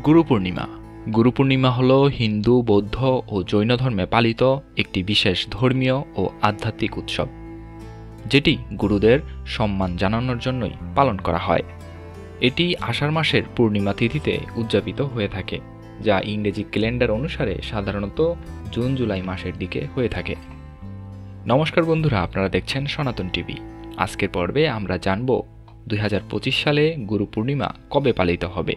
গুরু পূর্ণিমা। গুরু পূর্ণিমা হল হিন্দু, বৌদ্ধ ও জৈন ধর্মে পালিত একটি বিশেষ ধর্মীয় ও আধ্যাত্মিক উৎসব, যেটি গুরুদের সম্মান জানানোর জন্যই পালন করা হয়। এটি আষাঢ় মাসের পূর্ণিমা তিথিতে উদযাপিত হয়ে থাকে, যা ইংরেজি ক্যালেন্ডার অনুসারে সাধারণত জুন জুলাই মাসের দিকে হয়ে থাকে। নমস্কার বন্ধুরা, আপনারা দেখছেন সনাতন টিভি। আজকের পর্বে আমরা জানব 2025 সালে গুরু পূর্ণিমা কবে পালিত হবে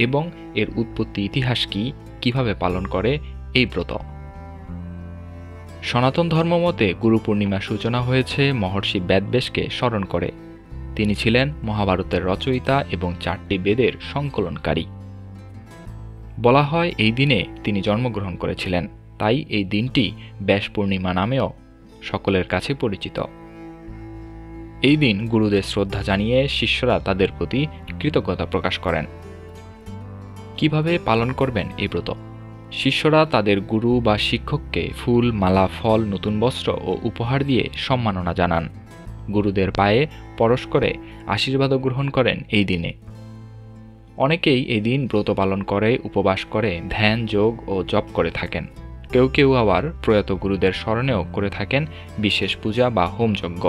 এবং এর উৎপত্তি ইতিহাস কি, কিভাবে পালন করে এই ব্রত। সনাতন ধর্ম মতে গুরু পূর্ণিমার সূচনা হয়েছে মহর্ষি বেদব্যাসকে স্মরণ করে। তিনি ছিলেন মহাভারতের রচয়িতা এবং 4টি বেদের সংকলনকারী। বলা হয় এই দিনে তিনি জন্মগ্রহণ করেছিলেন, তাই এই দিনটি ব্যাস পূর্ণিমা নামেও সকলের কাছে পরিচিত। এই দিন গুরুদের শ্রদ্ধা জানিয়ে শিষ্যরা তাদের প্রতি কৃতজ্ঞতা প্রকাশ করেন। কিভাবে পালন করবেন এই ব্রত? শিষ্যরা তাদের গুরু বা শিক্ষককে ফুল, মালা, ফল, নতুন বস্ত্র ও উপহার দিয়ে সম্মাননা জানান। গুরুদের পায়ে পরশ করে আশীর্বাদও গ্রহণ করেন এই দিনে। অনেকেই এই দিন ব্রত পালন করে, উপবাস করে, ধ্যান, যোগ ও জপ করে থাকেন। কেউ কেউ আবার প্রয়াত গুরুদের স্মরণেও করে থাকেন বিশেষ পূজা বা হোমযজ্ঞ।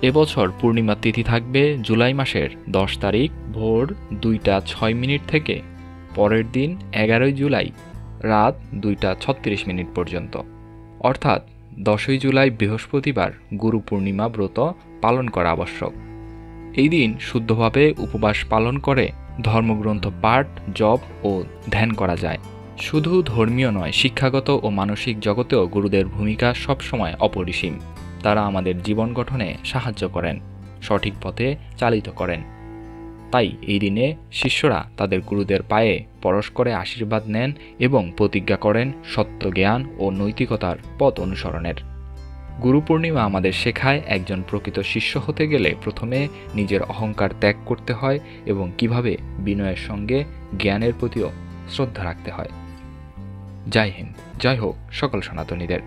এবছর পূর্ণিমা তিথি থাকবে জুলাই মাসের 10 তারিখ ভোর 2টা 6 মিনিট থেকে পরের দিন 11 জুলাই রাত 2টা 36 মিনিট পর্যন্ত, অর্থাৎ 10ই জুলাই বৃহস্পতিবার গুরু পূর্ণিমা ব্রত পালন করা আবশ্যক। এই দিন শুদ্ধভাবে উপবাস পালন করে ধর্মগ্রন্থ পাঠ, জপ ও ধ্যান করা যায়। শুধু ধর্মীয় নয়, শিক্ষাগত ও মানসিক জগতেও গুরুদের ভূমিকা সবসময় অপরিসীম। তারা আমাদের জীবন গঠনে সাহায্য করেন, সঠিক পথে চালিত করেন। তাই এই দিনে শিষ্যরা তাদের গুরুদের পায়ে পরশ করে আশীর্বাদ নেন এবং প্রতিজ্ঞা করেন সত্য, জ্ঞান ও নৈতিকতার পথ অনুসরণের। গুরু পূর্ণিমা আমাদের শেখায় একজন প্রকৃত শিষ্য হতে গেলে প্রথমে নিজের অহংকার ত্যাগ করতে হয় এবং কিভাবে বিনয়ের সঙ্গে জ্ঞানের প্রতিও শ্রদ্ধা রাখতে হয়। জয় হিন্দ, জয় হোক সকল সনাতনীদের।